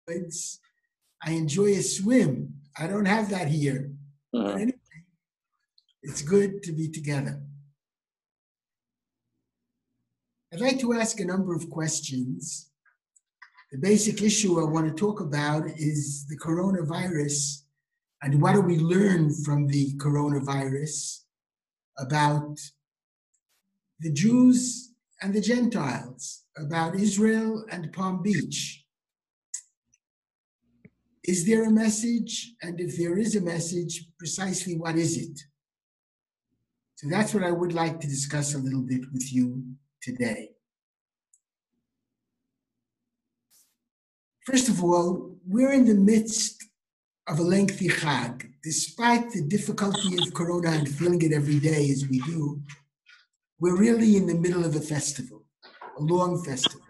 I enjoy a swim. I don't have that here. But anyway, it's good to be together. I'd like to ask a number of questions. The basic issue I want to talk about is the coronavirus and what do we learn from the coronavirus about the Jews and the Gentiles, about Israel and Palm Beach. Is there a message? And if there is a message, precisely what is it? So that's what I would like to discuss a little bit with you today. First of all, we're in the midst of a lengthy Chag. Despite the difficulty of Corona and feeling it every day as we do, we're really in the middle of a festival, a long festival,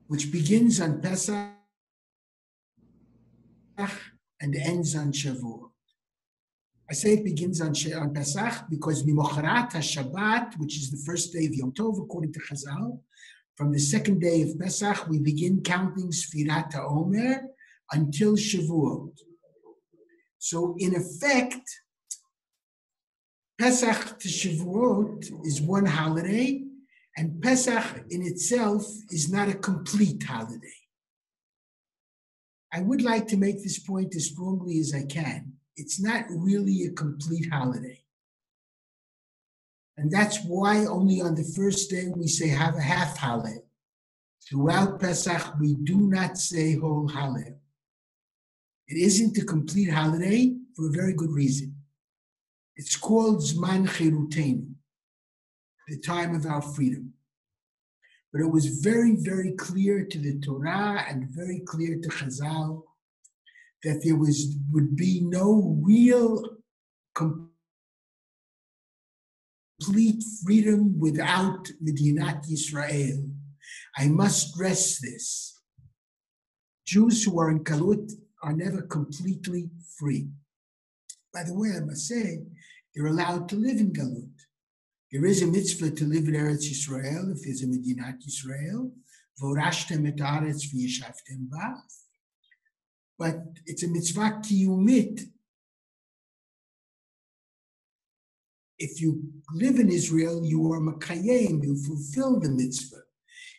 which begins on Pesach and ends on Shavuot. I say it begins on Pesach because Mimocharat HaShabbat, which is the first day of Yom Tov, according to Chazal, from the second day of Pesach, we begin counting Sfirat HaOmer until Shavuot. So in effect, Pesach to Shavuot is one holiday, and Pesach in itself is not a complete holiday. I would like to make this point as strongly as I can. It's not really a complete holiday. And that's why only on the first day we say have a half Hallel. Throughout Pesach, we do not say whole Hallel. It isn't a complete holiday for a very good reason. It's called Zman Cherutenu, the time of our freedom. But it was very, very clear to the Torah and very clear to Chazal that there would be no real complete freedom without Medinat Yisrael. I must stress this. Jews who are in Galut are never completely free. By the way, I must say, they're allowed to live in Galut. There is a mitzvah to live in Eretz Yisrael if there's a Medinat Yisrael. Vorashtem et haaretz v'yeshavtem ba. But it's a mitzvah kiyumit. If you live in Israel, you are makayim, you fulfill the mitzvah.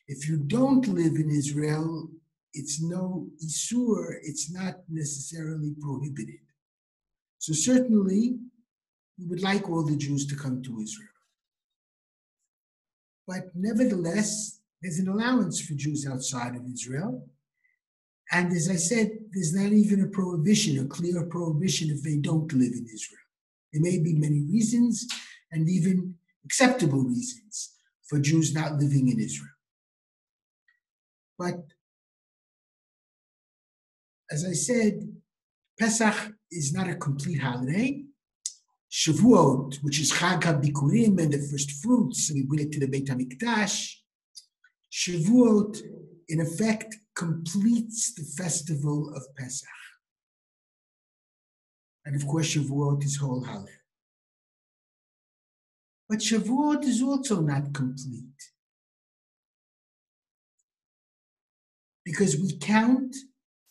If you don't live in Israel, it's no isur, it's not necessarily prohibited. So certainly, we would like all the Jews to come to Israel. But nevertheless, there's an allowance for Jews outside of Israel. And as I said, there's not even a prohibition, a clear prohibition if they don't live in Israel. There may be many reasons and even acceptable reasons for Jews not living in Israel. But as I said, Pesach is not a complete holiday. Shavuot, which is Chag HaBikurim and the first fruits, we bring it to the Beit HaMikdash. Shavuot, in effect, completes the festival of Pesach. And of course, Shavuot is whole Hallel. But Shavuot is also not complete. Because we count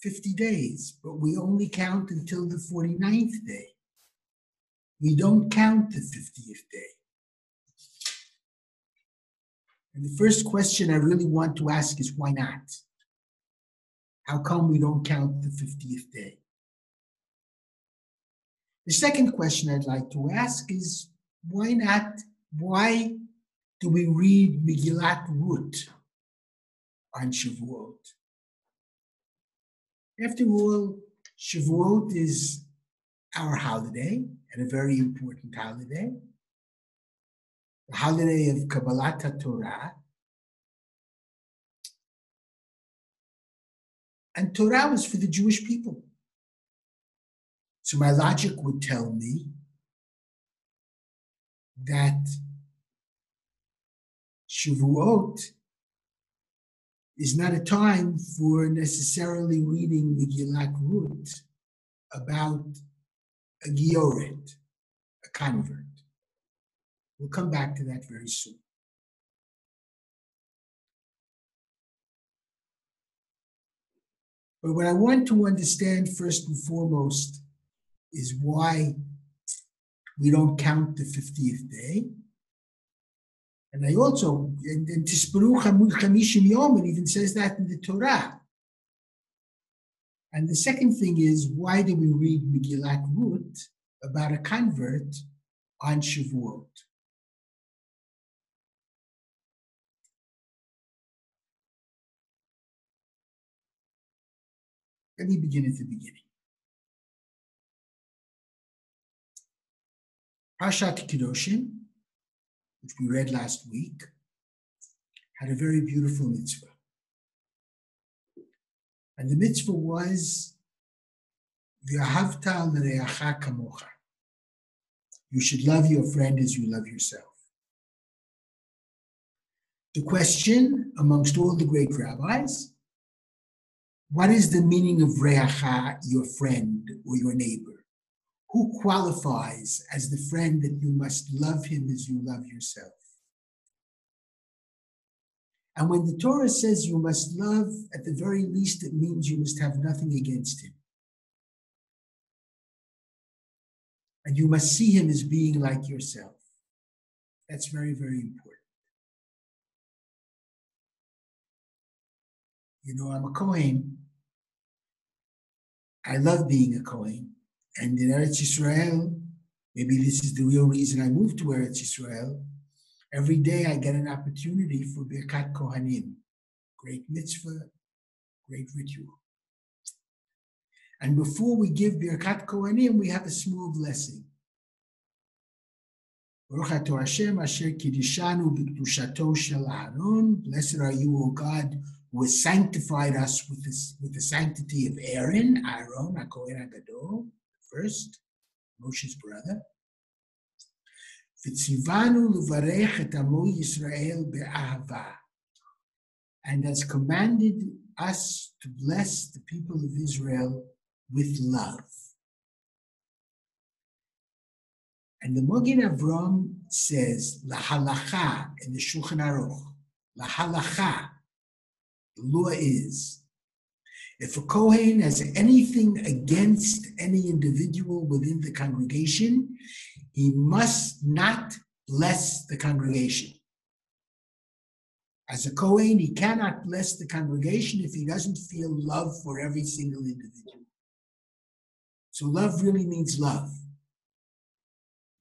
50 days, but we only count until the 49th day. We don't count the 50th day. And the first question I really want to ask is why not? How come we don't count the 50th day? The second question I'd like to ask is why not? Why do we read Megillat Ruth on Shavuot? After all, Shavuot is our holiday, and a very important holiday, the holiday of Kabbalat Torah. And Torah was for the Jewish people. So my logic would tell me that Shavuot is not a time for necessarily reading Megillat Ruth about a Gioret, a convert. We'll come back to that very soon. But what I want to understand first and foremost is why we don't count the 50th day. And I also, and Tisperu Chamishim Yom, it even says that in the Torah. And the second thing is, why do we read Megillat Ruth about a convert on Shavuot? Let me begin at the beginning. Parshat Kedoshim, which we read last week, had a very beautiful mitzvah. And the mitzvah was, V'ahavta l'reacha kamocha. You should love your friend as you love yourself. The question amongst all the great rabbis, what is the meaning of reacha, your friend or your neighbor? Who qualifies as the friend that you must love him as you love yourself? And when the Torah says you must love, at the very least, it means you must have nothing against him. And you must see him as being like yourself. That's very, very important. You know, I'm a Kohen. I love being a Kohen. And in Eretz Yisrael, maybe this is the real reason I moved to Eretz Yisrael, every day I get an opportunity for Birkat Kohanim. Great mitzvah, great ritual. And before we give Birkat Kohanim, we have a small blessing. Baruch atah Hashem asher kiddushanu b'kedushato shel Aaron. Blessed are you, O God, who has sanctified us with the sanctity of Aaron, HaKohen HaGadol, first, Moshe's brother. V'tzivanu l'varech et amo Yisrael be'ahava, and has commanded us to bless the people of Israel with love. And the Mogen Avram says, lahalacha, in the Shulchan Aruch, lahalacha, the law is, if a Kohen has anything against any individual within the congregation, he must not bless the congregation. As a Kohen, he cannot bless the congregation if he doesn't feel love for every single individual. So love really means love.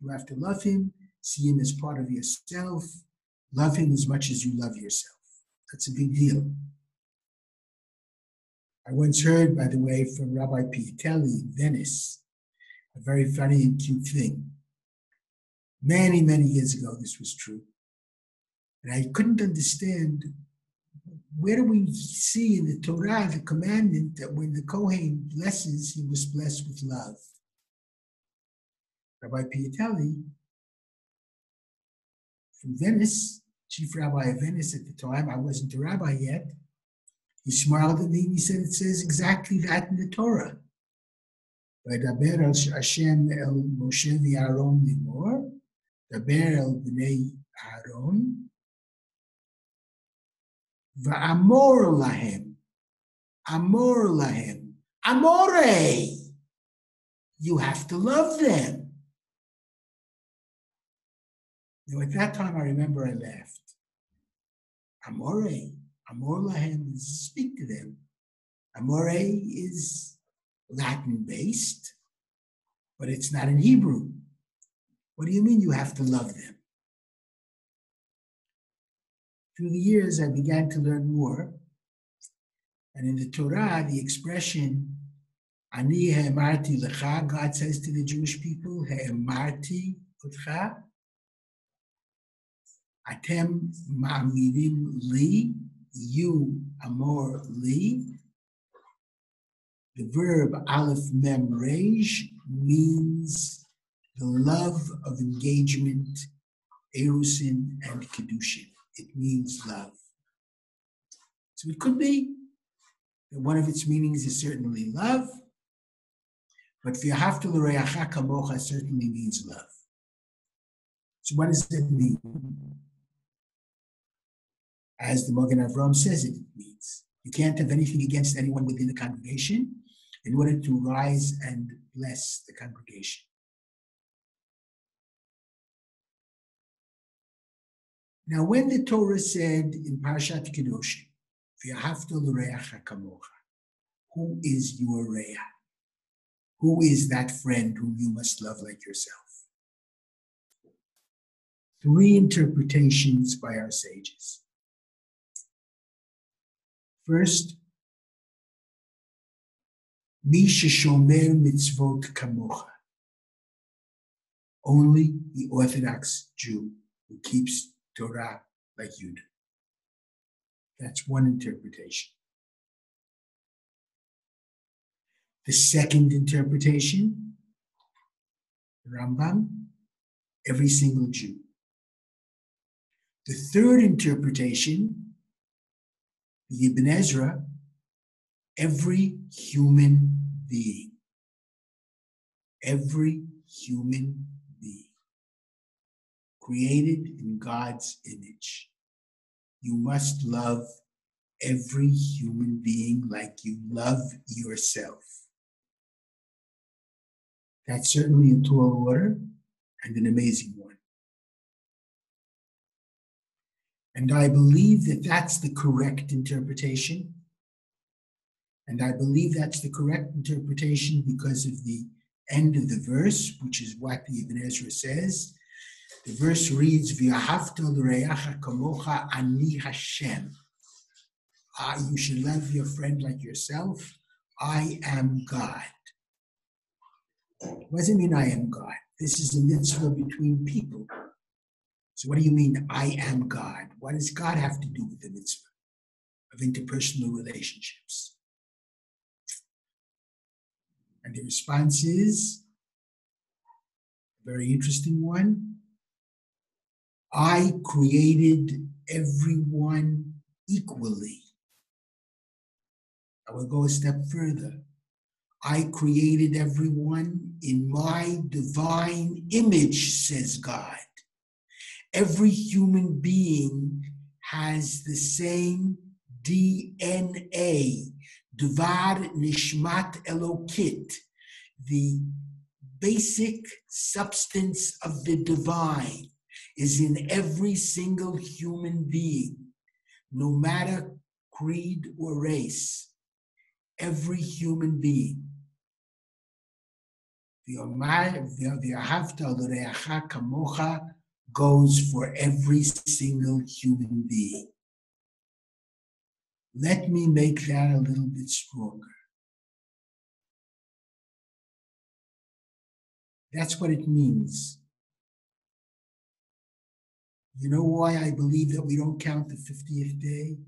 You have to love him, see him as part of yourself, love him as much as you love yourself. That's a big deal. I once heard, by the way, from Rabbi Piatelli in Venice, a very funny and cute thing. Many, many years ago, this was true. And I couldn't understand, where do we see in the Torah the commandment that when the Kohen blesses, he was blessed with love? Rabbi Piatelli from Venice, chief rabbi of Venice at the time, I wasn't a rabbi yet, he smiled at me and he said, it says exactly that in the Torah. V'daber el Hashem el Moshe v'Aaron limor, daber el b'nei Aaron, v'amor lahem, amore, you have to love them. Now, at that time, I remember I laughed. Amore lahem is speak to them. Amore is Latin-based, but it's not in Hebrew. What do you mean you have to love them? Through the years, I began to learn more. And in the Torah, the expression, Ani ha'emarti lecha, God says to the Jewish people, ha'emarti lecha, Atem ma'amirim li, you amor li. The verb aleph mem resh means the love of engagement, erusin and kedushin. It means love. So it could be that one of its meanings is certainly love, but v'ahavta l'reacha kamocha certainly means love. So what does it mean? As the Mogen Avram says it means. You can't have anything against anyone within the congregation in order to rise and bless the congregation. Now, when the Torah said in Parashat Kedoshim, "V'ahavta l'reacha kamocha," who is your Reah? Who is that friend whom you must love like yourself? 3 interpretations by our sages. First, Mi sheshomer mitzvot kamocha. Only the Orthodox Jew who keeps Torah like you do. That's one interpretation. The second interpretation, Rambam, every single Jew. The third interpretation, the Ibn Ezra, every human being. Every human being. Created in God's image. You must love every human being like you love yourself. That's certainly a tall order and an amazing one. And I believe that that's the correct interpretation. And I believe that's the correct interpretation because of the end of the verse, which is what the Ibn Ezra says. The verse reads, "V'ahavta l'reacha kamocha ani Hashem." You should love your friend like yourself. I am God. What does it mean I am God? This is a mitzvah between people. So what do you mean I am God? What does God have to do with the mitzvah of interpersonal relationships? And the response is a very interesting one. I created everyone equally. I will go a step further. I created everyone in my divine image, says God. Every human being has the same DNA, Dvar Nishmat Elokit, the basic substance of the divine is in every single human being, no matter creed or race, every human being. V'ahavta l'reacha kamocha goes for every single human being. Let me make that a little bit stronger. That's what it means. You know why I believe that we don't count the 50th day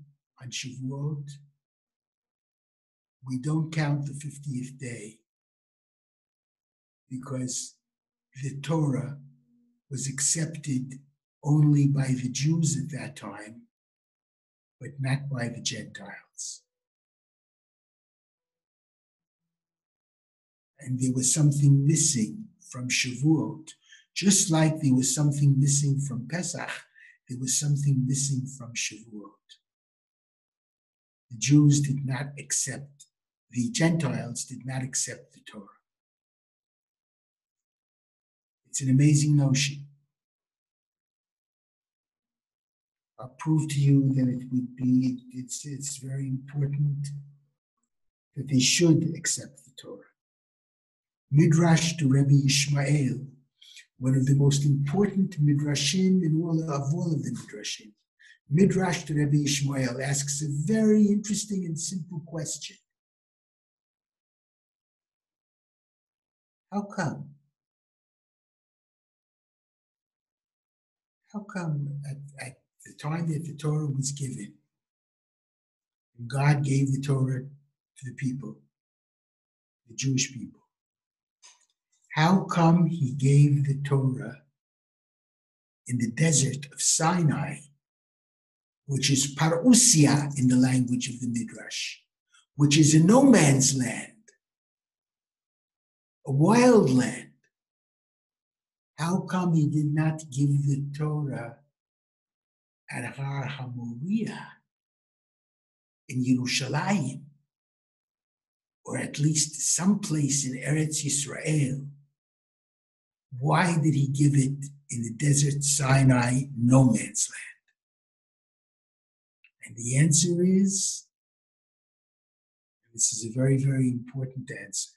on Shavuot? We don't count the 50th day because the Torah was accepted only by the Jews at that time, but not by the Gentiles. And there was something missing from Shavuot. Just like there was something missing from Pesach, there was something missing from Shavuot. The Jews did not accept, the Gentiles did not accept the Torah. It's an amazing notion. I'll prove to you that it would be, it's very important that they should accept the Torah. Midrash to Rabbi Ishmael, one of the most important midrashim in all of the midrashim. Midrash to Rabbi Ishmael asks a very interesting and simple question. How come? How come at the time that the Torah was given, God gave the Torah to the people, the Jewish people? How come he gave the Torah in the desert of Sinai, which is parousia in the language of the Midrash, which is a no man's land, a wild land? How come he did not give the Torah at Har HaMoriah in Yerushalayim, or at least someplace in Eretz Yisrael, why did he give it in the desert Sinai, no man's land? And the answer is, this is a very, very important answer,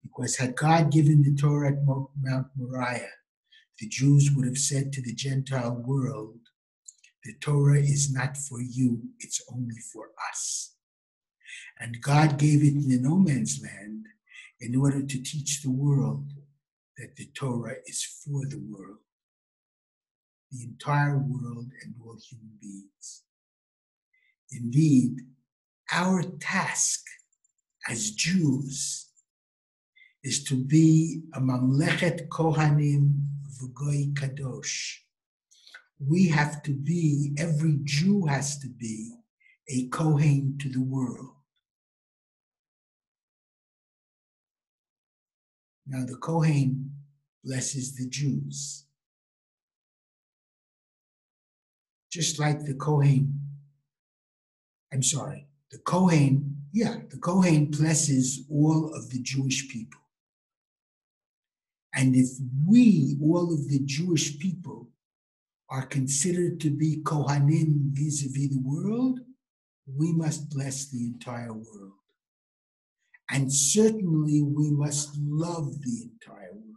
because had God given the Torah at Mount Moriah, the Jews would have said to the Gentile world, the Torah is not for you, it's only for us. And God gave it in the no man's land in order to teach the world that the Torah is for the world, the entire world and all human beings. Indeed, our task as Jews is to be a mamlechet kohanim v'goy kadosh. We have to be, every Jew has to be a kohen to the world. Now the kohen blesses the Jews. Just like the kohen blesses all of the Jewish people. And if we, all of the Jewish people, are considered to be kohanim vis-a-vis the world, we must bless the entire world. And certainly we must love the entire world.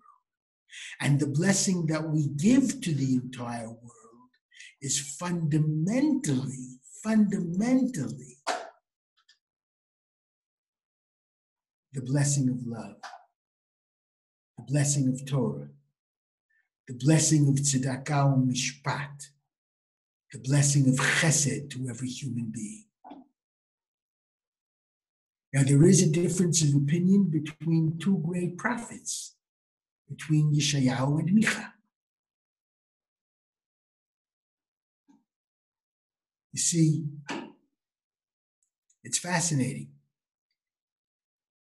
And the blessing that we give to the entire world is fundamentally the blessing of love, the blessing of Torah, the blessing of tzedakah and mishpat, the blessing of chesed to every human being. Now, there is a difference of opinion between two great prophets, between Yeshayahu and Micha. You see, it's fascinating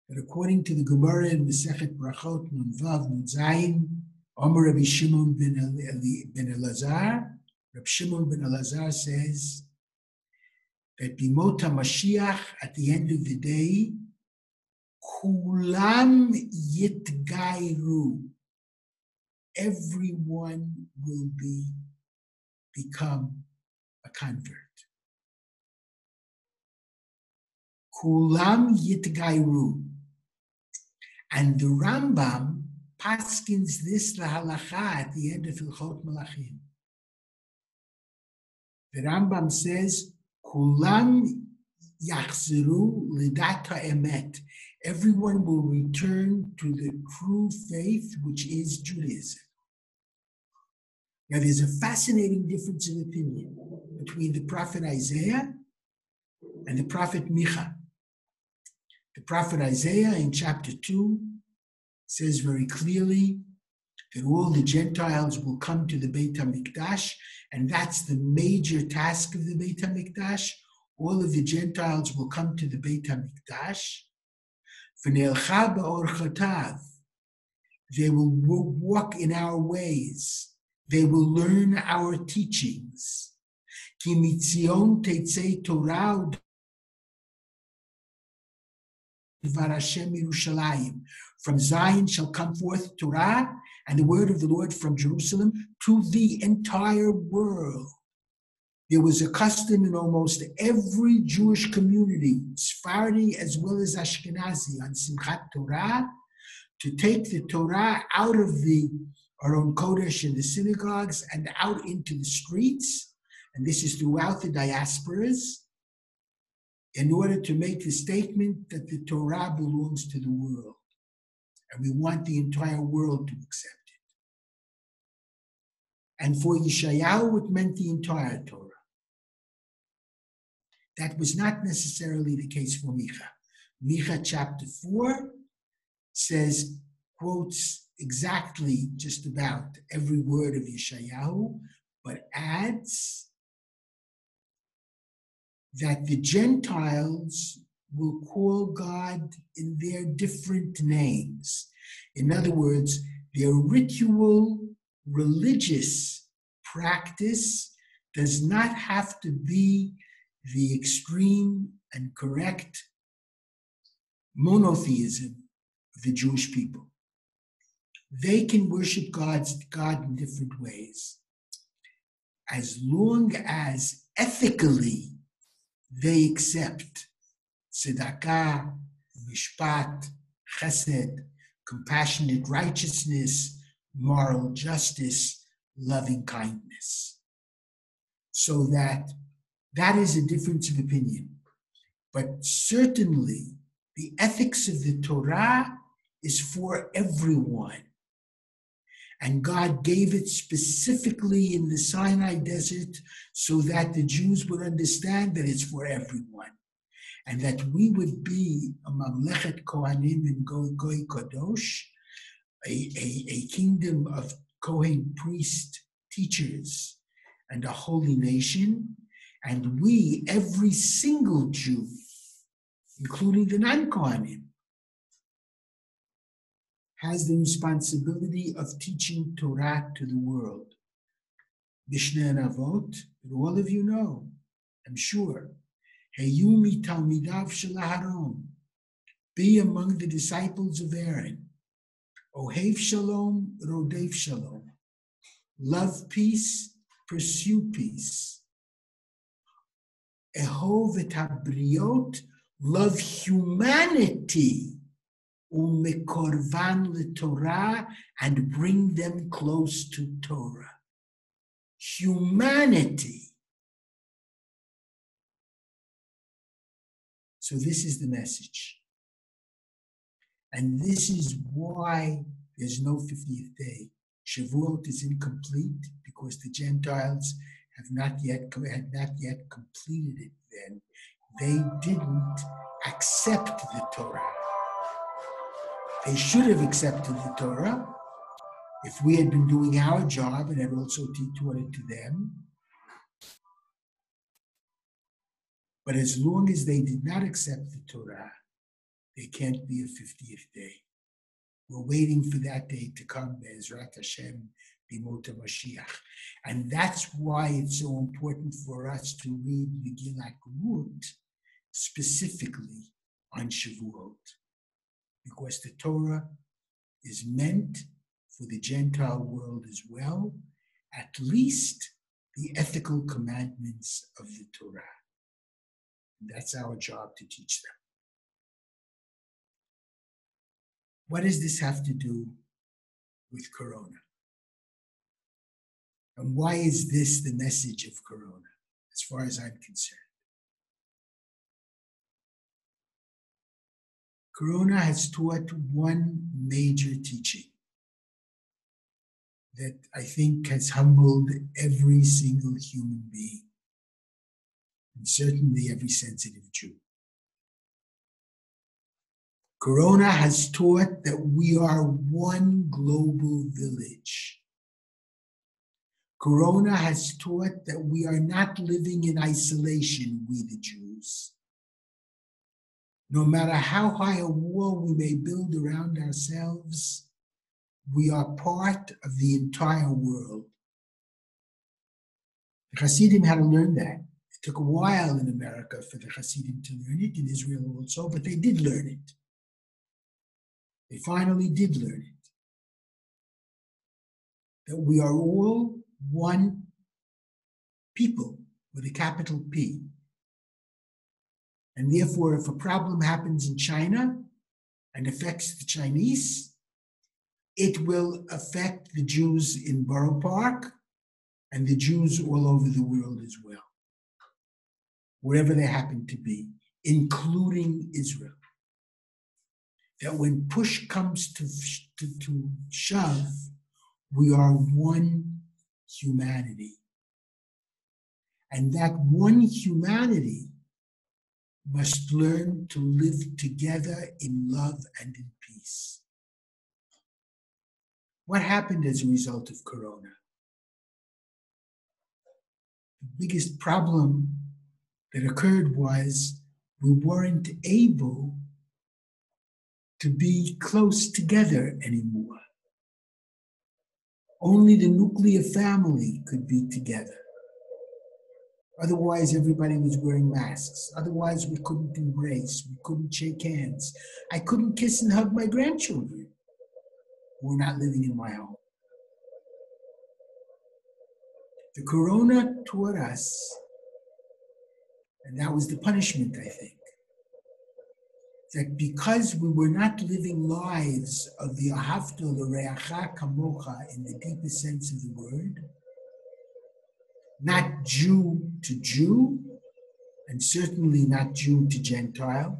that according to the Gemara in Masechet Brachot, Nun Vav, Nun Zayin, Omer Rabbi Shimon ben Elazar, Rabbi Shimon ben Elazar says that Bimot HaMashiach, at the end of the day, Kulam Yitgairu, everyone will become a convert. Kulam Yitgairu. And the Rambam paskins this lahalacha at the end of Hilchot Malachim. The Rambam says, Kulam yachzeru lidat ha'emet. Everyone will return to the true faith, which is Judaism. Now, there's a fascinating difference of opinion between the prophet Isaiah and the prophet Micha. The prophet Isaiah in chapter 2 says very clearly that all the Gentiles will come to the Beit HaMikdash, and that's the major task of the Beit HaMikdash. All of the Gentiles will come to the Beit HaMikdash. V'ne'elcha ba'or chatav. They will walk in our ways. They will learn our teachings. Ki mitzion teitzei Torah Dvar Hashem Yerushalayim. From Zion shall come forth Torah and the word of the Lord from Jerusalem to the entire world. There was a custom in almost every Jewish community, Sephardi as well as Ashkenazi, on Simchat Torah, to take the Torah out of the Aron Kodesh in the synagogues and out into the streets, and this is throughout the diasporas, in order to make the statement that the Torah belongs to the world. And we want the entire world to accept it. And for Yeshayahu, it meant the entire Torah. That was not necessarily the case for Micha. Micha chapter 4 says, quotes exactly just about every word of Yeshayahu, but adds that the Gentiles will call God in their different names. In other words, their ritual religious practice does not have to be the extreme and correct monotheism of the Jewish people. They can worship God in different ways, as long as ethically they accept tzedakah, mishpat, chesed, compassionate righteousness, moral justice, loving kindness. So that is a difference of opinion. But certainly the ethics of the Torah is for everyone. And God gave it specifically in the Sinai desert so that the Jews would understand that it's for everyone. And that we would be a Mamlechet Kohanim and Goy Kadosh, a kingdom of Kohen priest teachers and a holy nation. And we, every single Jew, including the non-Kohanim, has the responsibility of teaching Torah to the world. Mishnah and Avot, that all of you know, I'm sure. Heyumi Talmidav shel Aharon, be among the disciples of Aaron. Ohev Shalom, Rodev Shalom. Love peace, pursue peace. Ehov et habriot, love humanity. Umekorvan leTorah, and bring them close to Torah. Humanity. So this is the message. And this is why there's no 50th day. Shavuot is incomplete because the Gentiles had not yet completed it then. They didn't accept the Torah. They should have accepted the Torah if we had been doing our job and had also taught it to them. But as long as they did not accept the Torah, there can't be a 50th day. We're waiting for that day to come, Be'ezrat Hashem, B'mot HaMashiach. And that's why it's so important for us to read Megillat Ruth specifically on Shavuot. Because the Torah is meant for the Gentile world as well, at least the ethical commandments of the Torah. And that's our job to teach them. What does this have to do with Corona? And why is this the message of Corona, as far as I'm concerned? Corona has taught one major teaching that I think has humbled every single human being, and certainly every sensitive Jew. Corona has taught that we are one global village. Corona has taught that we are not living in isolation, we the Jews. No matter how high a wall we may build around ourselves, we are part of the entire world. The Hasidim had to learn that. It took a while in America for the Hasidim to learn it, in Israel also, but they did learn it. They finally did learn it. That we are all one people with a capital P. And therefore, if a problem happens in China and affects the Chinese, it will affect the Jews in Borough Park and the Jews all over the world as well, wherever they happen to be, including Israel. That when push comes to shove, we are one humanity. And that one humanity must learn to live together in love and in peace. What happened as a result of Corona? The biggest problem that occurred was we weren't able to be close together anymore. Only the nuclear family could be together. Otherwise, everybody was wearing masks. Otherwise, we couldn't embrace. We couldn't shake hands. I couldn't kiss and hug my grandchildren who were not living in my home. The corona taught us, and that was the punishment, I think, that because we were not living lives of the ahavta l'reacha kamocha in the deepest sense of the word, not Jew to Jew, and certainly not Jew to Gentile,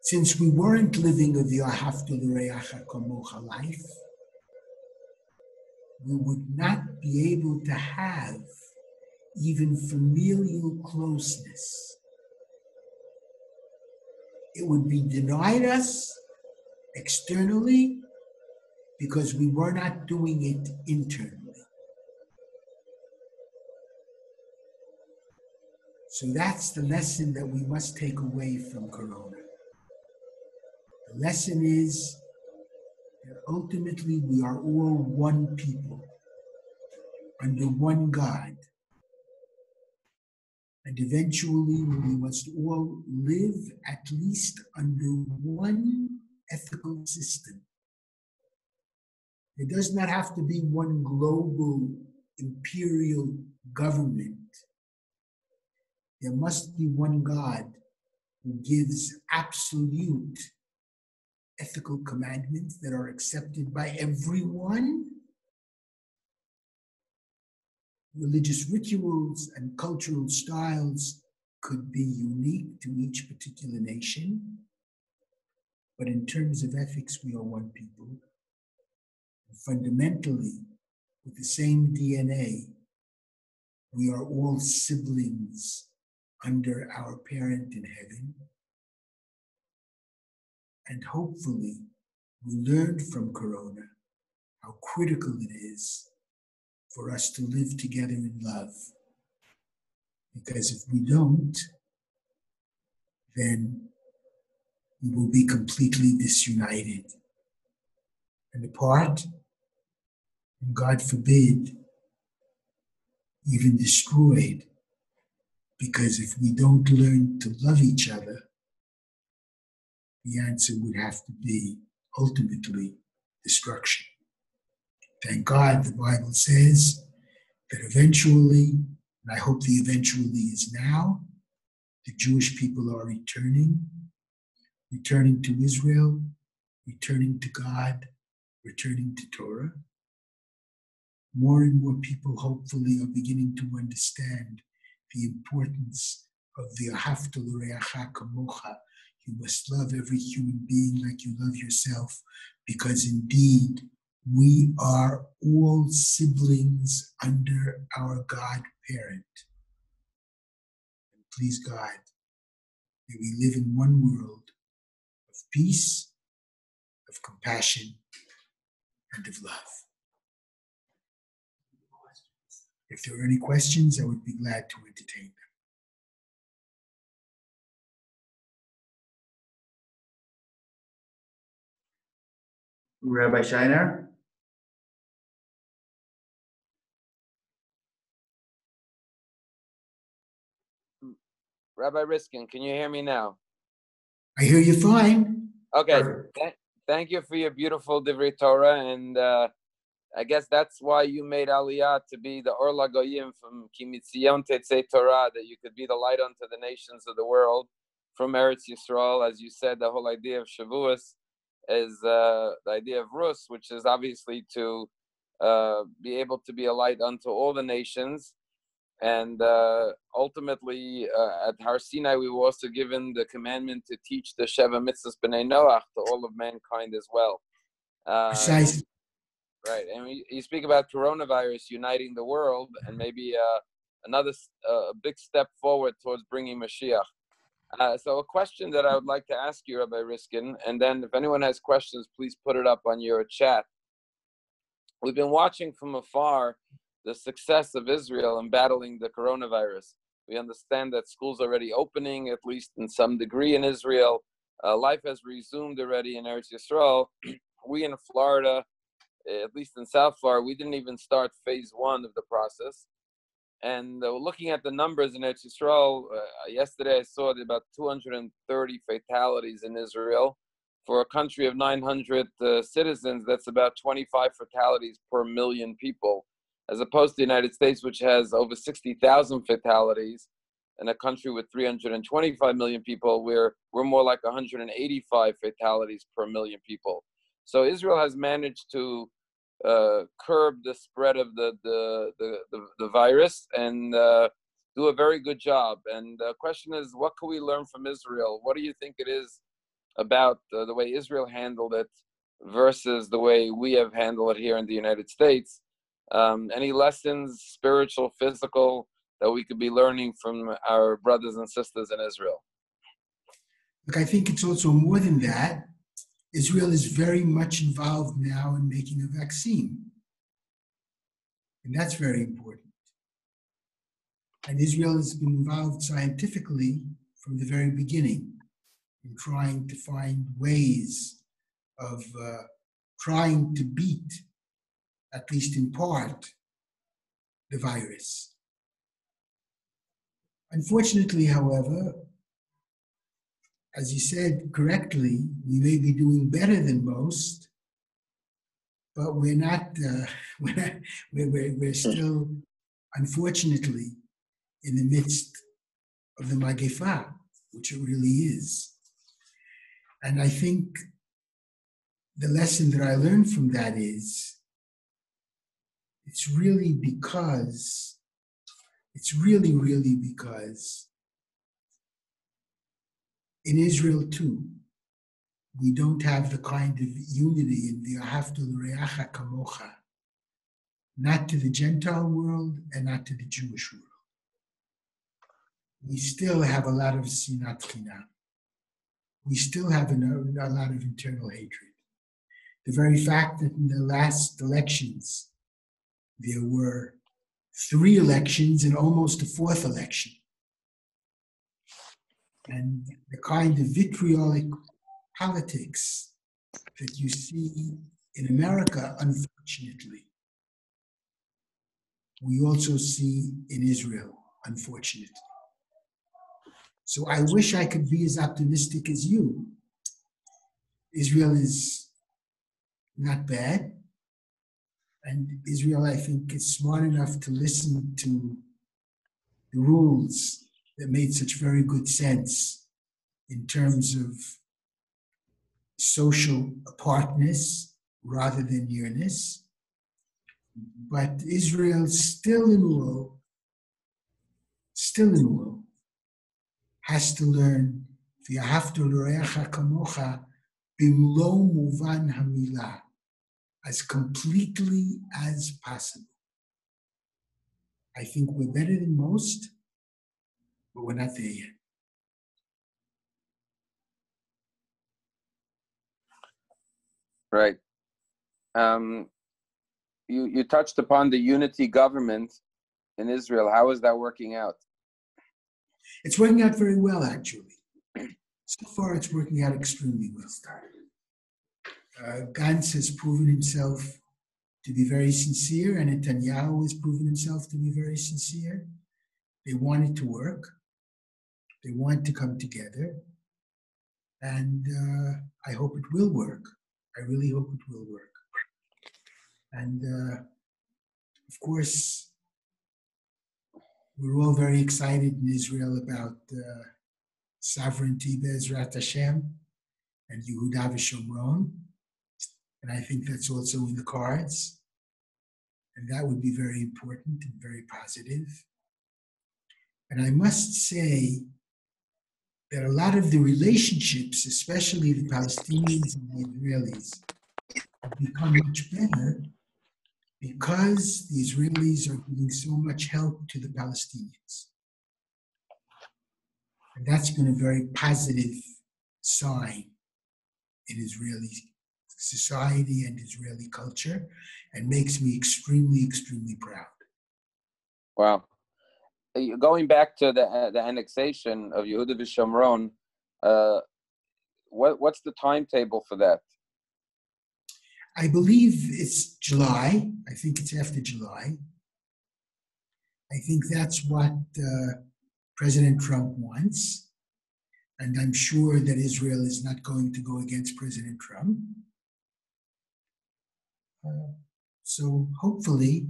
since we weren't living of the ahavta l'reacha kamocha life, we would not be able to have even familial closeness. It would be denied us externally because we were not doing it internally. So that's the lesson that we must take away from Corona. The lesson is that ultimately we are all one people under one God. And eventually we must all live at least under one ethical system. It does not have to be one global imperial government. There must be one God who gives absolute ethical commandments that are accepted by everyone. Religious rituals and cultural styles could be unique to each particular nation, but in terms of ethics, we are one people. And fundamentally, with the same DNA, we are all siblings under our parent in heaven. And hopefully, we learned from Corona how critical it is for us to live together in love. Because if we don't, then we will be completely disunited and apart, and God forbid, even destroyed. Because if we don't learn to love each other, the answer would have to be ultimately destruction. Thank God the Bible says that eventually, and I hope the eventually is now, the Jewish people are returning to Israel, returning to God, returning to Torah. More and more people hopefully are beginning to understand the importance of the ahavta l'reacha kamocha. You must love every human being like you love yourself, because indeed we are all siblings under our God parent. And please God, may we live in one world of peace, of compassion, and of love. If there are any questions, I would be glad to entertain them. Rabbi Shiner? Rabbi Riskin, can you hear me now? I hear you fine. Okay. Thank you for your beautiful Divrei Torah, and I guess that's why you made Aliyah to be the Or LaGoyim from Ki Mitzion Tetzei Torah, that you could be the light unto the nations of the world from Eretz Yisrael. As you said, the whole idea of Shavuos is the idea of Rus, which is obviously to be able to be a light unto all the nations. And ultimately, at Har Sinai, we were also given the commandment to teach the Sheva Mitzvahs B'nai Noach to all of mankind as well. Precisely. Right, and you speak about coronavirus uniting the world, and maybe another big step forward towards bringing Mashiach. So a question that I would like to ask you, Rabbi Riskin, and then if anyone has questions, please put it up on your chat. We've been watching from afar the success of Israel in battling the coronavirus. We understand that schools are already opening, at least in some degree in Israel. Life has resumed already in Eretz Yisrael. We in Florida, at least in South Florida, we didn't even start phase 1 of the process. And looking at the numbers in Eretz Yisrael, yesterday I saw about 230 fatalities in Israel. For a country of 900 citizens, that's about 25 fatalities per million people, as opposed to the United States, which has over 60,000 fatalities. In a country with 325 million people, we're more like 185 fatalities per million people. So Israel has managed to curb the spread of the virus and do a very good job. And the question is, what can we learn from Israel? What do you think it is about the way Israel handled it versus the way we have handled it here in the United States? Any lessons, spiritual, physical, that we could be learning from our brothers and sisters in Israel? Look, I think it's also more than that. Israel is very much involved now in making a vaccine. And that's very important. And Israel has been involved scientifically from the very beginning in trying to find ways of trying to beat, at least in part, the virus. Unfortunately, however, as you said correctly, we may be doing better than most, but we're not. We're still, unfortunately, in the midst of the Magefa, which it really is. And I think the lesson that I learned from that is, it's really because in Israel too, we don't have the kind of unity in the Ahavta l'reacha kamocha, not to the Gentile world and not to the Jewish world. We still have a lot of sinat chinam. We still have a lot of internal hatred. The very fact that in the last elections, there were 3 elections and almost a 4th election. And the kind of vitriolic politics that you see in America, unfortunately, we also see in Israel, unfortunately. So I wish I could be as optimistic as you. Israel is not bad. And Israel, I think, is smart enough to listen to the rules that made such very good sense in terms of social apartness rather than nearness. But Israel still in all, has to learn v'ahavta l'reacha kamocha bimlo muvan hamilah, as completely as possible. I think we're better than most, but we're not there yet. Right. You touched upon the unity government in Israel. How is that working out? It's working out very well, actually. So far, it's working out extremely well. Gantz has proven himself to be very sincere, and Netanyahu has proven himself to be very sincere. They want it to work. They want to come together. And I hope it will work. I really hope it will work. And of course, we're all very excited in Israel about sovereignty, Be'ezrat Hashem, and Yehuda v'Shomron. And I think that's also in the cards. And that would be very important and very positive. And I must say that a lot of the relationships, especially the Palestinians and the Israelis, have become much better because the Israelis are giving so much help to the Palestinians. And that's been a very positive sign in Israeli society and Israeli culture, and makes me extremely, extremely proud. Wow. Going back to the annexation of Yehuda v'Shomron, what's the timetable for that? I believe it's July. I think it's after July. I think that's what President Trump wants. And I'm sure that Israel is not going to go against President Trump. So hopefully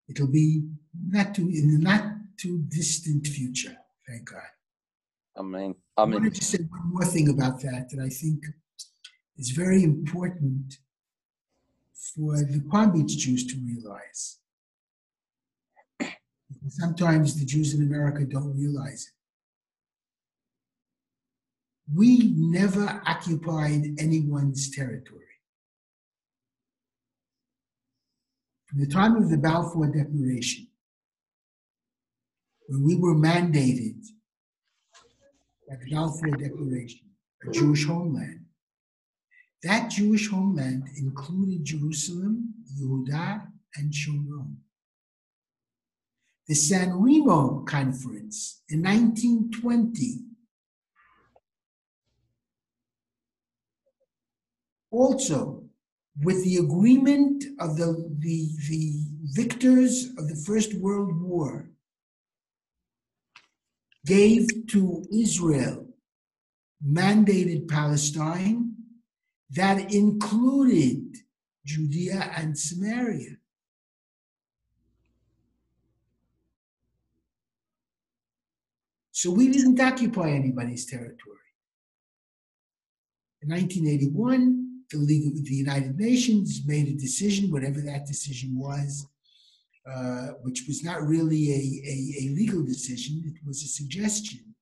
it'll be in the not too distant future. Thank God. Amen. I wanted to say one more thing about that I think is very important for the Palm Beach Jews to realize. Sometimes the Jews in America don't realize it. We never occupied anyone's territory. From the time of the Balfour Declaration, when we were mandated by the Balfour Declaration, a Jewish homeland, that Jewish homeland included Jerusalem, Yehuda, and Shomron. The San Remo Conference in 1920 also, with the agreement of the victors of the First World War, gave to Israel mandated Palestine that included Judea and Samaria. So we didn't occupy anybody's territory. In 1981, the League of the United Nations made a decision, whatever that decision was, which was not really a legal decision. It was a suggestion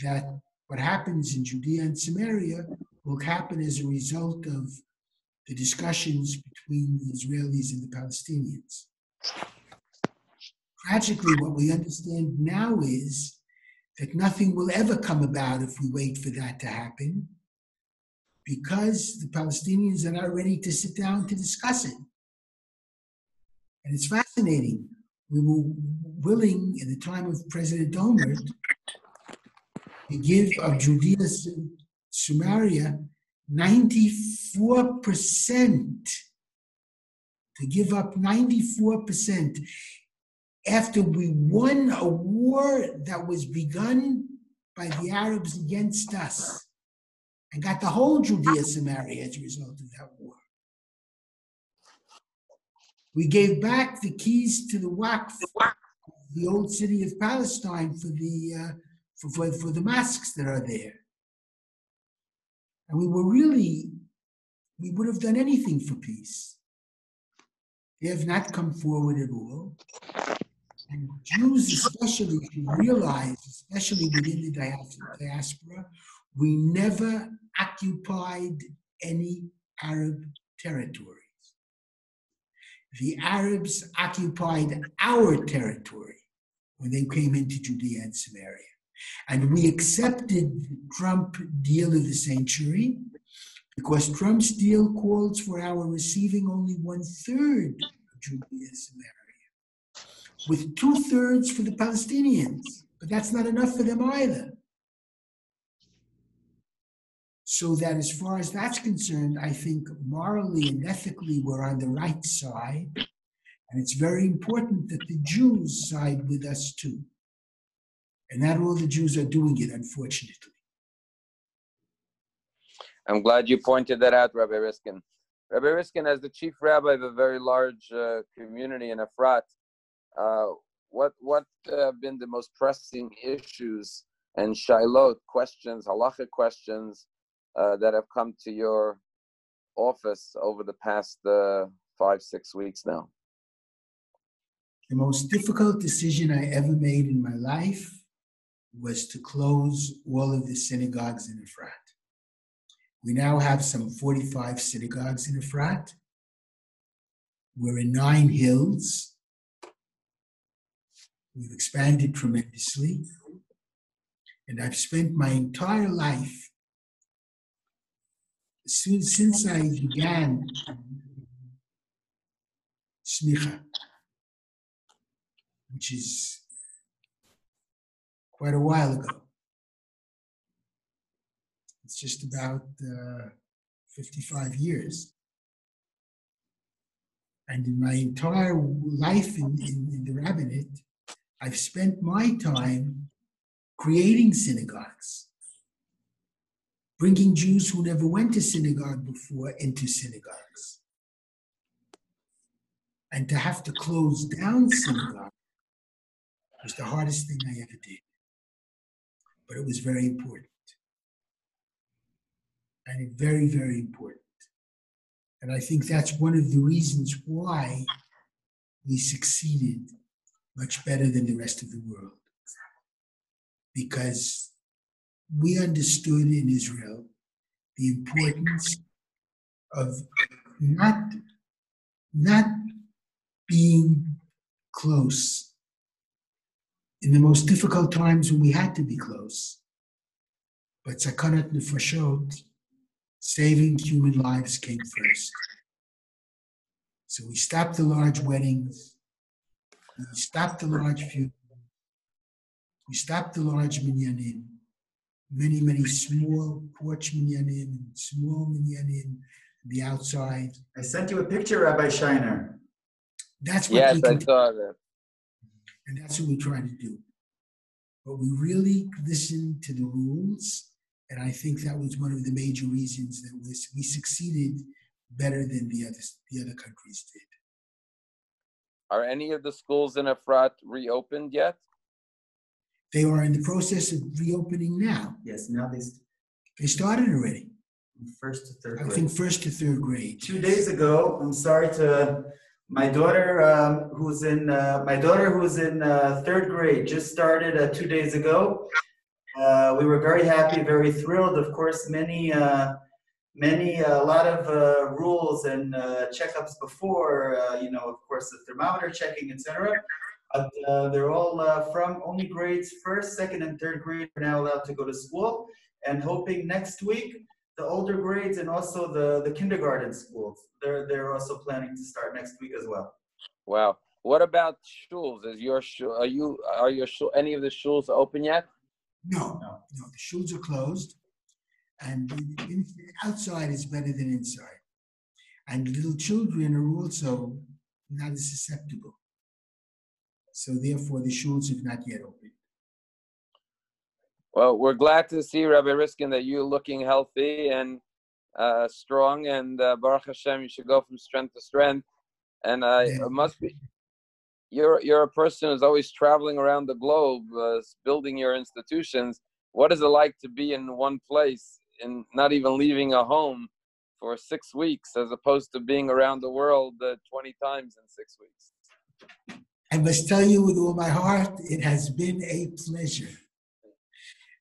that what happens in Judea and Samaria will happen as a result of the discussions between the Israelis and the Palestinians. Tragically, what we understand now is that nothing will ever come about if we wait for that to happen, because the Palestinians are not ready to sit down to discuss it. And it's fascinating. We were willing, in the time of President Olmert, to give of Judea and Samaria 94%, to give up 94% after we won a war that was begun by the Arabs against us, and got the whole Judea Samaria as a result of that war. We gave back the keys to the Waqf, the old city of Palestine, for the mosques that are there. And we would have done anything for peace. They have not come forward at all. And Jews especially should realize, especially within the diaspora, we never occupied any Arab territories. The Arabs occupied our territory when they came into Judea and Samaria. And we accepted the Trump deal of the century because Trump's deal calls for our receiving only 1/3 of Judea and Samaria, with 2/3 for the Palestinians. But that's not enough for them either. So that as far as that's concerned, I think morally and ethically we're on the right side. And it's very important that the Jews side with us too. And not all the Jews are doing it, unfortunately. I'm glad you pointed that out, Rabbi Riskin. Rabbi Riskin, as the chief rabbi of a very large community in Efrat, what have been the most pressing issues and shailot, questions, halachic questions, that have come to your office over the past 5-6 weeks now? The most difficult decision I ever made in my life was to close all of the synagogues in Efrat. We now have some 45 synagogues in Efrat. We're in 9 hills. We've expanded tremendously. And I've spent my entire life, since I began smicha, which is quite a while ago. It's just about 55 years. And in my entire life in the rabbinate, I've spent my time creating synagogues, bringing Jews who never went to synagogue before into synagogues. And to have to close down synagogue was the hardest thing I ever did. But it was very important. And very, very important. And I think that's one of the reasons why we succeeded much better than the rest of the world. Because we understood in Israel the importance of not being close in the most difficult times when we had to be close. But sakanat nefashot, saving human lives, came first. So we stopped the large weddings, we stopped the large funerals, we stopped the large minyanim, many, many small porch minyanim and small minyanim on the outside. I sent you a picture, Rabbi Shiner. That's what Yes, we can I saw that. And that's what we try to do. But we really listened to the rules, and I think that was one of the major reasons that we succeeded better than the other countries did. Are any of the schools in Efrat reopened yet? They are in the process of reopening now. Yes, now They started already. First to third I grade. think first to third grade. 2 days ago, I'm sorry to my daughter who's in third grade just started 2 days ago. We were very happy, very thrilled. Of course, a lot of rules and checkups before, of course, the thermometer checking, etc. But they're all from only grades first, second, and third grade are now allowed to go to school, and hoping next week the older grades and also the kindergarten schools, they're also planning to start next week as well. Wow. What about shuls? Is your shul, are your shul, any of the shuls open yet? No. The shuls are closed, and outside is better than inside. And little children are also not as susceptible. So therefore, the shuls have not yet opened. Well, we're glad to see, Rabbi Riskin, that you're looking healthy and strong, and Baruch Hashem, you should go from strength to strength. And it must be, you're a person who's always traveling around the globe, building your institutions. What is it like to be in one place and not even leaving a home for 6 weeks, as opposed to being around the world 20 times in 6 weeks? I must tell you with all my heart, it has been a pleasure.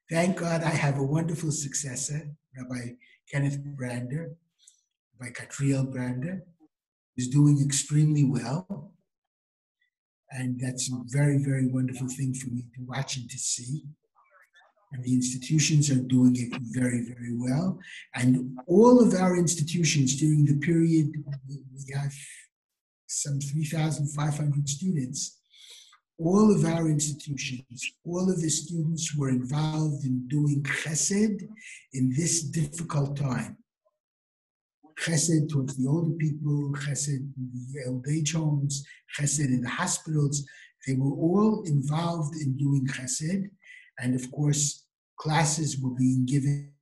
Thank God I have a wonderful successor, Rabbi Kenneth Brander, Rabbi Catriel Brander, who's doing extremely well. And that's a very, very wonderful thing for me to watch and to see. And the institutions are doing it very, very well. And all of our institutions during the period, we have some 3,500 students. All of our institutions, all of the students were involved in doing chesed in this difficult time. Chesed towards the older people, chesed in the old age homes, chesed in the hospitals. They were all involved in doing chesed. And of course, classes were being given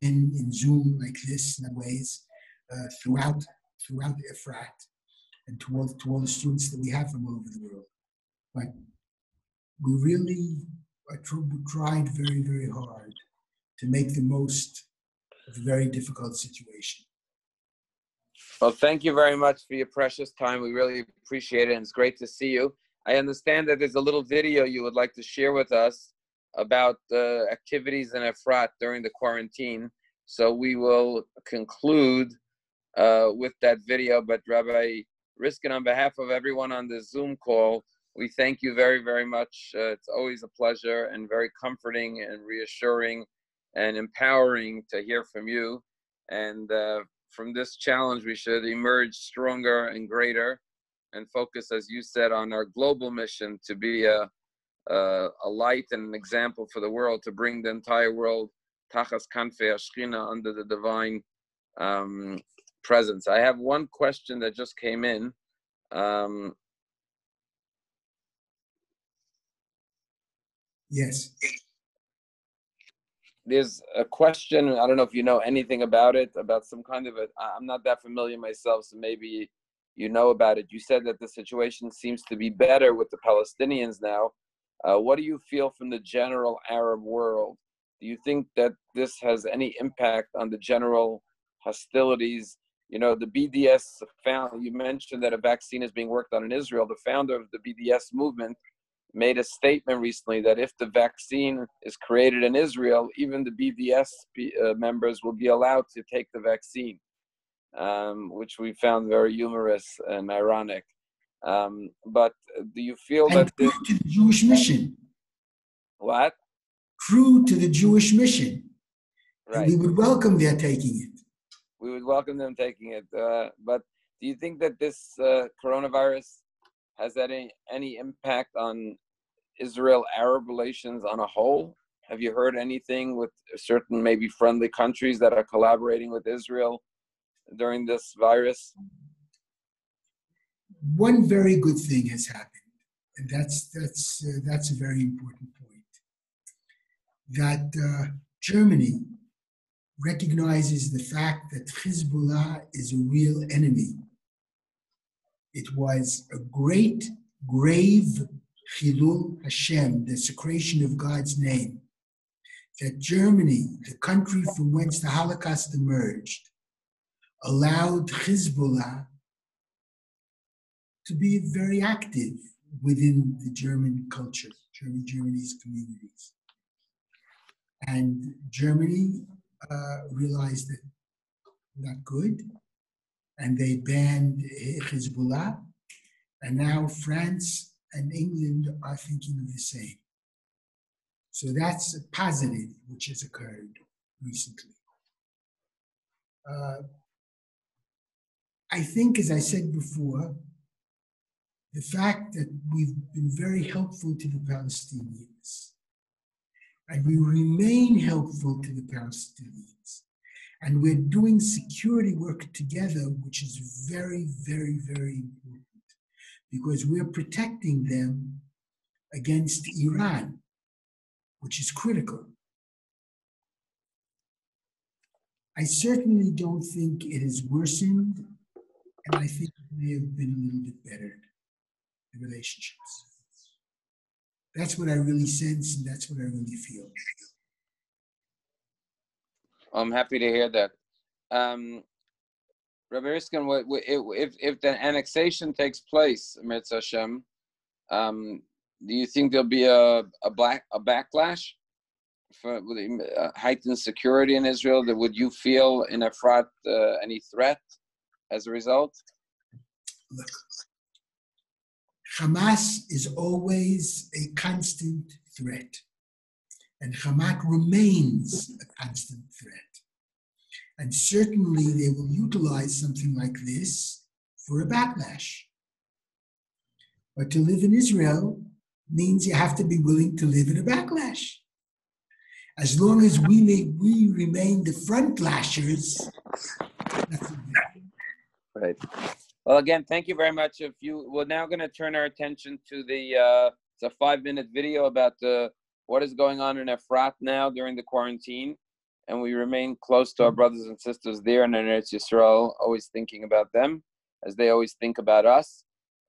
in Zoom like this in ways throughout Efrat, and to all the students that we have from all over the world. But we really tried very, very hard to make the most of a very difficult situation. Well, thank you very much for your precious time. We really appreciate it, and it's great to see you. I understand that there's a little video you would like to share with us about activities in Efrat during the quarantine. So we will conclude with that video. But Rabbi Riskin, on behalf of everyone on the Zoom call, we thank you very, very much. It's always a pleasure and very comforting and reassuring and empowering to hear from you. And from this challenge, we should emerge stronger and greater and focus, as you said, on our global mission to be a light and an example for the world, to bring the entire world tachas kanfei hashchina, under the divine presence. I have one question that just came in. Yes. There's a question, I don't know if you know anything about it, about some kind of I'm not that familiar myself, so maybe you know about it. You said that the situation seems to be better with the Palestinians now. What do you feel from the general Arab world? Do you think that this has any impact on the general hostilities? You know, the BDS you mentioned that a vaccine is being worked on in Israel. The founder of the BDS movement made a statement recently that if the vaccine is created in Israel, even the BDS members will be allowed to take the vaccine, which we found very humorous and ironic. But do you feel that true to the Jewish mission? What? True to the Jewish mission. Right. And we would welcome their taking it. We would welcome them taking it. But do you think that this coronavirus has any impact on Israel-Arab relations on a whole? Have you heard anything with certain maybe friendly countries that are collaborating with Israel during this virus? One very good thing has happened, and that's a very important point. That Germany recognizes the fact that Hezbollah is a real enemy. It was a great, grave Chilul Hashem, the desecration of God's name, that Germany, the country from whence the Holocaust emerged, allowed Hezbollah to be very active within the German culture, Germany's communities. And Germany realized that not good, and they banned Hezbollah, and now France and England are thinking of the same. So that's a positive which has occurred recently. I think, as I said before, the fact that we've been very helpful to the Palestinians, and we remain helpful to the Palestinians, and we're doing security work together, which is very, very, very important, because we're protecting them against Iran, which is critical. I certainly don't think it has worsened, and I think it may have been a little bit better, the relationships. That's what I really sense, and that's what I really feel. I'm happy to hear that. Rabbi Riskin, if the annexation takes place, Mirz Hashem, do you think there'll be a backlash for heightened security in Israel? That would you feel in Efrat any threat as a result? Look, Hamas is always a constant threat, and Hamas remains a constant threat. And certainly they will utilize something like this for a backlash. But to live in Israel means you have to be willing to live in a backlash. As long as we remain the front lashers, that's okay. Right. Well, again, thank you very much. We're now going to turn our attention to it's a 5-minute video about what is going on in Efrat now during the quarantine. And we remain close to our brothers and sisters there in Eretz Yisrael, always thinking about them as they always think about us.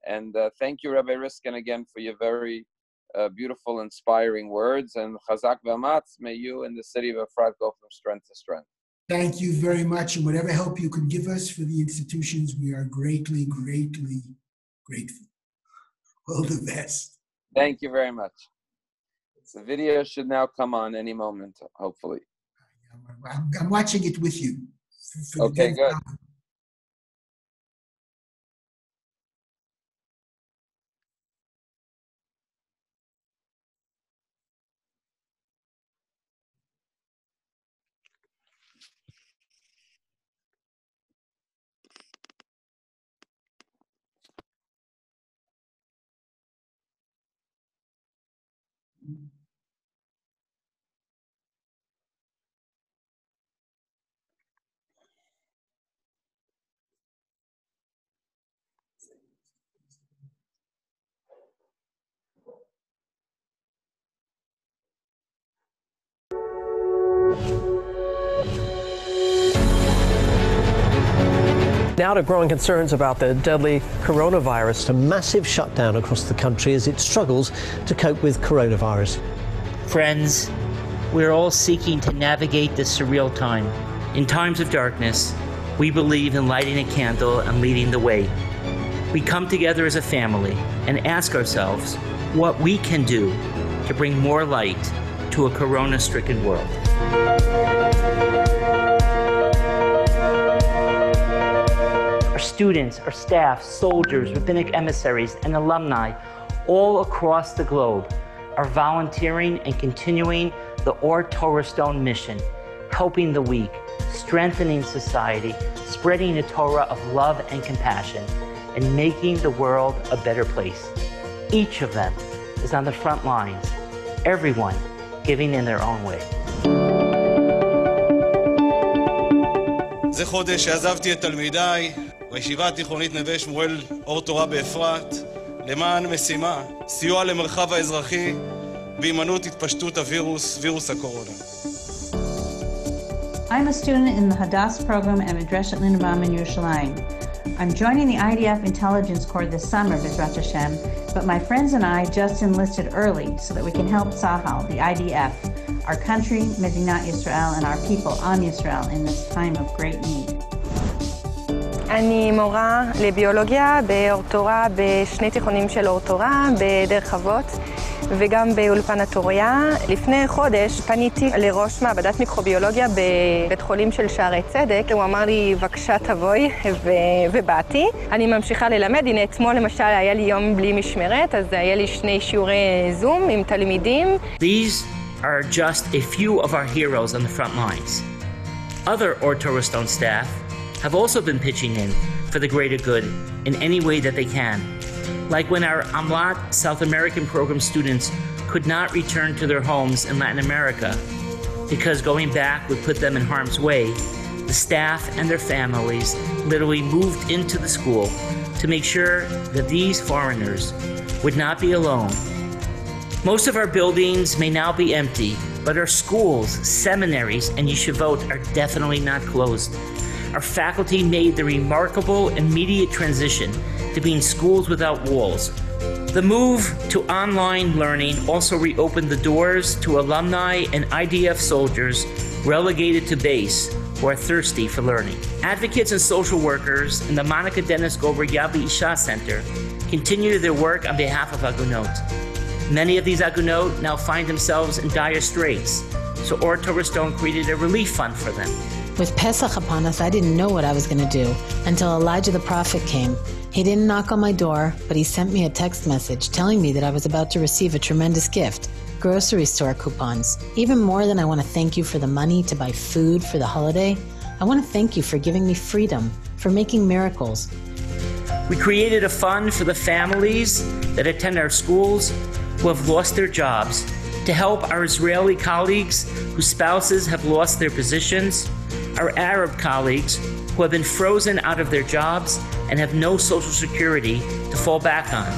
And thank you, Rabbi Riskin, again for your very beautiful, inspiring words. And Chazak v'amatz, may you and the city of Efrat go from strength to strength. Thank you very much. And whatever help you can give us for the institutions, we are greatly, greatly grateful. All the best. Thank you very much. The video should now come on any moment, hopefully. I'm watching it with you. Okay, good. Now to growing concerns about the deadly coronavirus. A massive shutdown across the country as it struggles to cope with coronavirus. Friends, we're all seeking to navigate this surreal time. In times of darkness, we believe in lighting a candle and leading the way. We come together as a family and ask ourselves what we can do to bring more light to a corona-stricken world. Our students, our staff, soldiers, rabbinic emissaries, and alumni all across the globe are volunteering and continuing the Or Torah Stone mission, helping the weak, strengthening society, spreading a Torah of love and compassion, and making the world a better place. Each of them is on the front lines, everyone giving in their own way. זה חודש שעזבתי את תלמידיי בישיבה התיכונית נווה שמואל אור תורה באפרת למען משימה, סיוע למרחב האזרחי בהימנעות התפשטות וירוס הקורונה. I'm a student in the Hadass program at Medreshet Lindenbaum in Yerushalayim. I'm joining the IDF Intelligence Corps this summer, B'ezrat Hashem, but my friends and I just enlisted early so that we can help Tzahal, the IDF, our country, Medinat Yisrael, and our people, Am Yisrael, in this time of great need. אני מורה לביולוגיה באור תורה, בשני תיכונים של אור תורה, בדרך אבות, וגם באולפן התוריה. לפני חודש פניתי לראש מעבדת מיקרוביולוגיה בבית חולים של שערי צדק. הוא אמר לי, בבקשה תבואי, ובאתי. אני ממשיכה ללמד. הנה, אתמול למשל היה לי יום בלי משמרת, אז היה לי שני שיעורי זום עם תלמידים. These are just a few of our heroes on the front lines. Other Or Torah Stone staff have also been pitching in for the greater good in any way that they can. Like when our Amlat South American program students could not return to their homes in Latin America because going back would put them in harm's way, the staff and their families literally moved into the school to make sure that these foreigners would not be alone. Most of our buildings may now be empty, but our schools, seminaries, and yeshivot are definitely not closed. Our faculty made the remarkable immediate transition to being schools without walls. The move to online learning also reopened the doors to alumni and IDF soldiers relegated to base who are thirsty for learning. Advocates and social workers in the Monica Dennis Gober Yabi Isha Center continue their work on behalf of Agunot. Many of these Agunot now find themselves in dire straits, so Or Torah Stone created a relief fund for them. With Pesach upon us, I didn't know what I was going to do until Elijah the prophet came. He didn't knock on my door, but he sent me a text message telling me that I was about to receive a tremendous gift, grocery store coupons. Even more than I want to thank you for the money to buy food for the holiday, I want to thank you for giving me freedom, for making miracles. We created a fund for the families that attend our schools who have lost their jobs, to help our Israeli colleagues whose spouses have lost their positions, our Arab colleagues who have been frozen out of their jobs and have no social security to fall back on.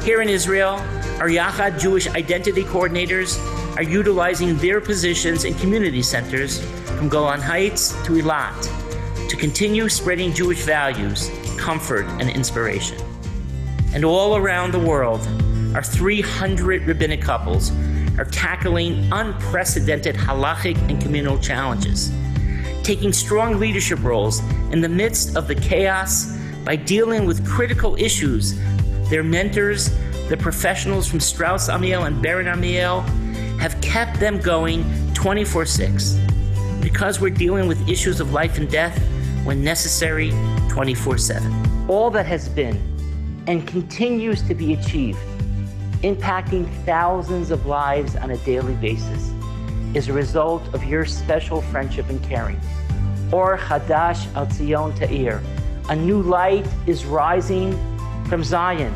Here in Israel, our Yachad Jewish Identity Coordinators are utilizing their positions in community centers from Golan Heights to Eilat to continue spreading Jewish values, comfort, and inspiration. And all around the world, our 300 rabbinic couples are tackling unprecedented halachic and communal challenges, taking strong leadership roles in the midst of the chaos by dealing with critical issues. Their mentors, the professionals from Strauss Amiel and Baron Amiel, have kept them going 24/6 because we're dealing with issues of life and death when necessary 24/7. All that has been and continues to be achieved, impacting thousands of lives on a daily basis, is a result of your special friendship and caring. Or Chadash al Tzion Ta'ir, a new light is rising from Zion,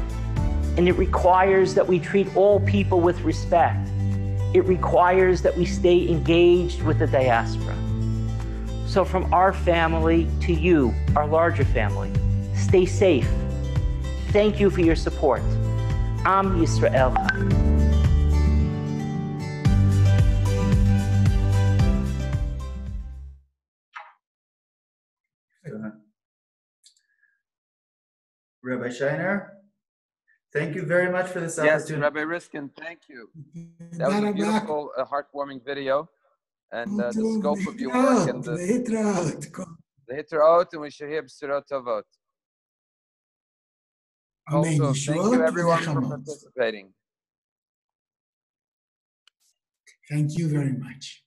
and it requires that we treat all people with respect. It requires that we stay engaged with the diaspora. So from our family to you, our larger family, stay safe. Thank you for your support. Am Yisrael. Rabbi Shiner, thank you very much for this opportunity. Yes, Rabbi Riskin, thank you. That was a beautiful, heartwarming video, and the scope of your work and the hitraot, and we should hear b'surot tovot. Also, thank you everyone for participating. Thank you very much.